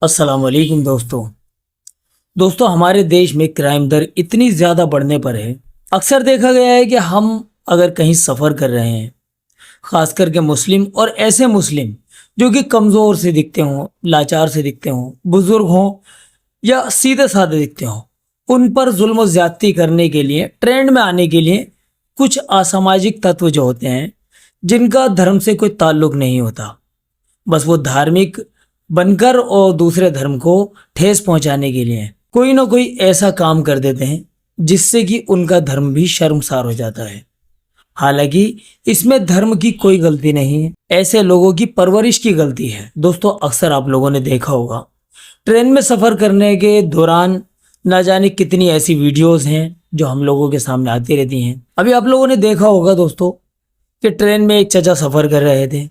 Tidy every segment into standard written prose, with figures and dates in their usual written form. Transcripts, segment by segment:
अस्सलाम वालेकुम दोस्तों हमारे देश में क्राइम दर इतनी ज़्यादा बढ़ने पर है। अक्सर देखा गया है कि हम अगर कहीं सफ़र कर रहे हैं, ख़ास करके मुस्लिम और ऐसे मुस्लिम जो कि कमज़ोर से दिखते हों, लाचार से दिखते हों, बुज़ुर्ग हों या सीधे साधे दिखते हों, उन पर जुल्म ज़्यादती करने के लिए, ट्रेंड में आने के लिए कुछ असामाजिक तत्व जो होते हैं जिनका धर्म से कोई ताल्लुक़ नहीं होता, बस वो धार्मिक बनकर और दूसरे धर्म को ठेस पहुंचाने के लिए कोई ना कोई ऐसा काम कर देते हैं जिससे कि उनका धर्म भी शर्मसार हो जाता है। हालांकि इसमें धर्म की कोई गलती नहीं है, ऐसे लोगों की परवरिश की गलती है। दोस्तों अक्सर आप लोगों ने देखा होगा ट्रेन में सफ़र करने के दौरान ना जाने कितनी ऐसी वीडियोस हैं जो हम लोगों के सामने आती रहती हैं। अभी आप लोगों ने देखा होगा दोस्तों कि ट्रेन में एक चचा सफ़र कर रहे थे,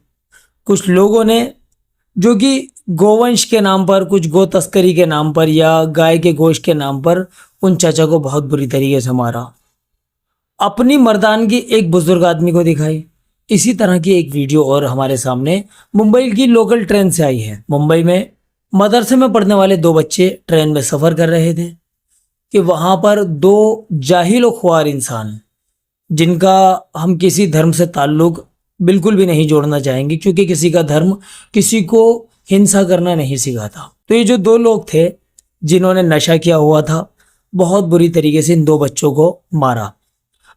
कुछ लोगों ने जो कि गोवंश के नाम पर, कुछ गो तस्करी के नाम पर या गाय के गोश्त के नाम पर उन चाचा को बहुत बुरी तरीके से मारा, अपनी मर्दानगी एक बुजुर्ग आदमी को दिखाई। इसी तरह की एक वीडियो और हमारे सामने मुंबई की लोकल ट्रेन से आई है। मुंबई में मदरसे में पढ़ने वाले दो बच्चे ट्रेन में सफ़र कर रहे थे कि वहाँ पर दो जाहिल और ख्वार इंसान, जिनका हम किसी धर्म से ताल्लुक़ बिल्कुल भी नहीं जोड़ना चाहेंगे क्योंकि किसी का धर्म किसी को हिंसा करना नहीं सिखाता, तो ये जो दो लोग थे जिन्होंने नशा किया हुआ था, बहुत बुरी तरीके से इन दो बच्चों को मारा।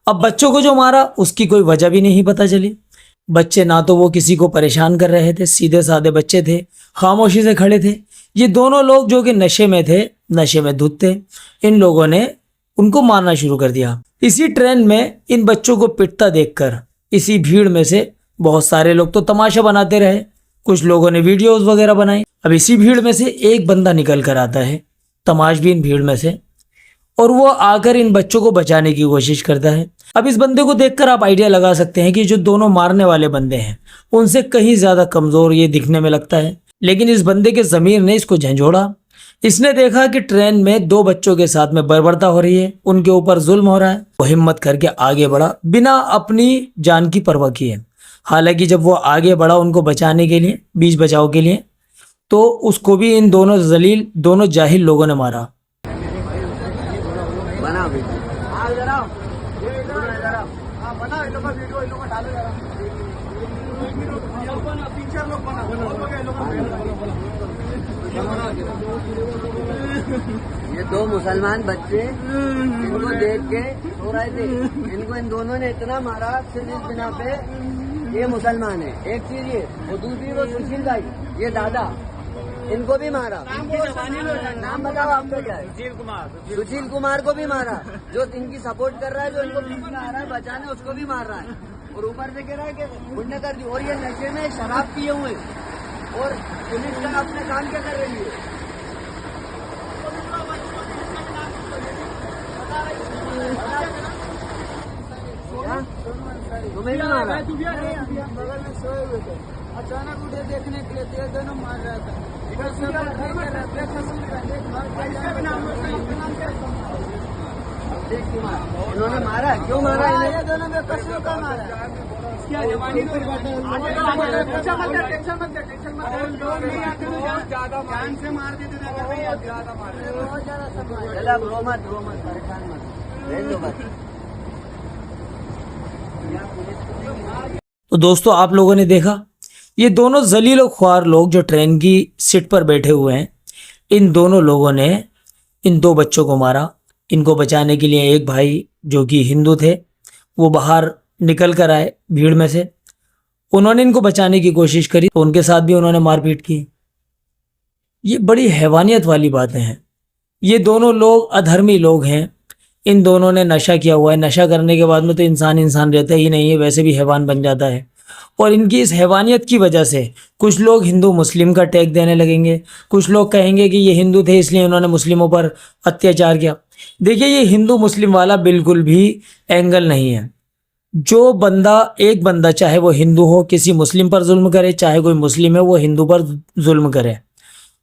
अब बच्चों को जो मारा उसकी कोई वजह भी नहीं पता चली। बच्चे ना तो वो किसी को परेशान कर रहे थे, सीधे साधे बच्चे थे, खामोशी से खड़े थे। ये दोनों लोग जो कि नशे में थे, नशे में धुत थे, इन लोगों ने उनको मारना शुरू कर दिया। इसी ट्रेन में इन बच्चों को पिटता देखकर इसी भीड़ में से बहुत सारे लोग तो तमाशा बनाते रहे, कुछ लोगों ने वीडियोस वगैरह बनाई। अब इसी भीड़ में से एक बंदा निकल कर आता है, तमाशबीन भीड़ में से, और वो आकर इन बच्चों को बचाने की कोशिश करता है। अब इस बंदे को देखकर आप आइडिया लगा सकते हैं कि जो दोनों मारने वाले बंदे हैं उनसे कहीं ज़्यादा कमज़ोर ये दिखने में लगता है, लेकिन इस बंदे के ज़मीर ने इसको झंझोड़ा। इसने देखा कि ट्रेन में दो बच्चों के साथ में बर्बरता हो रही है, उनके ऊपर जुल्म हो रहा है। वो हिम्मत करके आगे बढ़ा बिना अपनी जान की परवाह किए। हालांकि जब वो आगे बढ़ा उनको बचाने के लिए, बीच बचाव के लिए, तो उसको भी इन दोनों जलील, दोनों जाहिल लोगों ने मारा। ये दो मुसलमान बच्चे इनको देख के सो रहे थे, इनको इन दोनों ने इतना मारा सिर्फ इस बिना पे ये मुसलमान है। एक चीज ये, और दूसरी वो सुशील भाई, ये दादा, इनको भी मारा। नाम बताओ आपका क्या है? सुशील कुमार को भी मारा, जो इनकी सपोर्ट कर रहा है, जो इनको बीच में आ रहा है बचाने, उसको भी मार रहा है। और ऊपर से कह रहा है कि उन्होंने कर दी, और ये नशे में शराब पिए हुए, और पुलिस का अपने काम क्या कर रही है? तुम्हें भी मारा? बगल में सोए हुए थे, अचानक उठे देखने के लिए, तेज दोनों मार रहा था। इन्होंने मारा, क्यों मारा? ये दोनों में कसूर का मारा। जान से मार देते थे, चला रो मत, परेशान मत, भेज दो बस। तो दोस्तों आप लोगों ने देखा, ये दोनों जलील और ख्वार लोग जो ट्रेन की सीट पर बैठे हुए हैं, इन दोनों लोगों ने इन दो बच्चों को मारा। इनको बचाने के लिए एक भाई जो कि हिंदू थे, वो बाहर निकल कर आए भीड़ में से, उन्होंने इनको बचाने की कोशिश करी तो उनके साथ भी उन्होंने मारपीट की। ये बड़ी हैवानियत वाली बातें हैं। ये दोनों लोग अधर्मी लोग हैं, इन दोनों ने नशा किया हुआ है। नशा करने के बाद में तो इंसान रहता ही नहीं है, वैसे भी हैवान बन जाता है। और इनकी इस हैवानियत की वजह से कुछ लोग हिंदू मुस्लिम का टैग देने लगेंगे, कुछ लोग कहेंगे कि ये हिंदू थे इसलिए उन्होंने मुस्लिमों पर अत्याचार किया। देखिए, ये हिंदू मुस्लिम वाला बिल्कुल भी एंगल नहीं है। जो बंदा, एक बंदा, चाहे वो हिंदू हो किसी मुस्लिम पर जुल्म करे, चाहे कोई मुस्लिम है वो हिंदू पर जुल्म करे,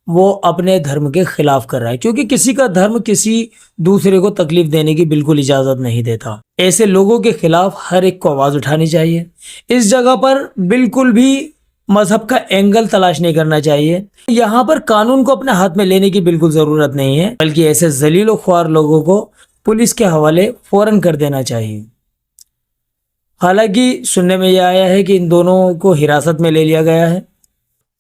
वो अपने धर्म के खिलाफ कर रहा है, क्योंकि किसी का धर्म किसी दूसरे को तकलीफ देने की बिल्कुल इजाजत नहीं देता। ऐसे लोगों के खिलाफ हर एक को आवाज उठानी चाहिए। इस जगह पर बिल्कुल भी मजहब का एंगल तलाश नहीं करना चाहिए। यहाँ पर कानून को अपने हाथ में लेने की बिल्कुल ज़रूरत नहीं है, बल्कि ऐसे जलीलो ख्वार लोगों को पुलिस के हवाले फौरन कर देना चाहिए। हालांकि सुनने में यह आया है कि इन दोनों को हिरासत में ले लिया गया है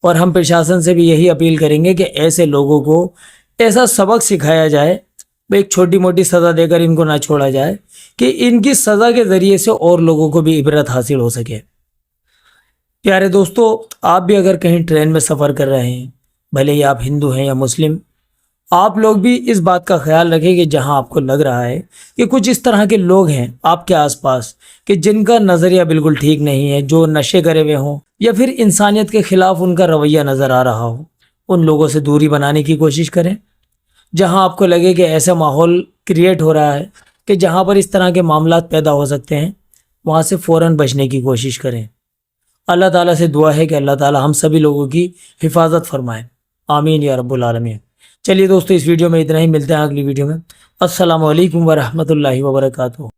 और हम प्रशासन से भी यही अपील करेंगे कि ऐसे लोगों को ऐसा सबक सिखाया जाए, एक छोटी मोटी सज़ा देकर इनको ना छोड़ा जाए कि इनकी सज़ा के ज़रिए से और लोगों को भी इबरत हासिल हो सके। प्यारे दोस्तों, आप भी अगर कहीं ट्रेन में सफ़र कर रहे हैं, भले ही आप हिंदू हैं या मुस्लिम, आप लोग भी इस बात का ख्याल रखें कि जहां आपको लग रहा है कि कुछ इस तरह के लोग हैं आपके आसपास कि जिनका नज़रिया बिल्कुल ठीक नहीं है, जो नशे करे हुए हों या फिर इंसानियत के ख़िलाफ़ उनका रवैया नज़र आ रहा हो, उन लोगों से दूरी बनाने की कोशिश करें। जहां आपको लगे कि ऐसा माहौल क्रिएट हो रहा है कि जहां पर इस तरह के मामलात पैदा हो सकते हैं, वहां से फ़ौरन बचने की कोशिश करें। अल्लाह ताला से दुआ है कि अल्लाह ताला हम सभी लोगों की हिफाजत फरमाए। आमीन या रब्बुल आलमीन। चलिए दोस्तों, इस वीडियो में इतना ही, मिलते हैं अगली वीडियो में। अस्सलामु अलैकुम व रहमतुल्लाहि व बरकातुहू।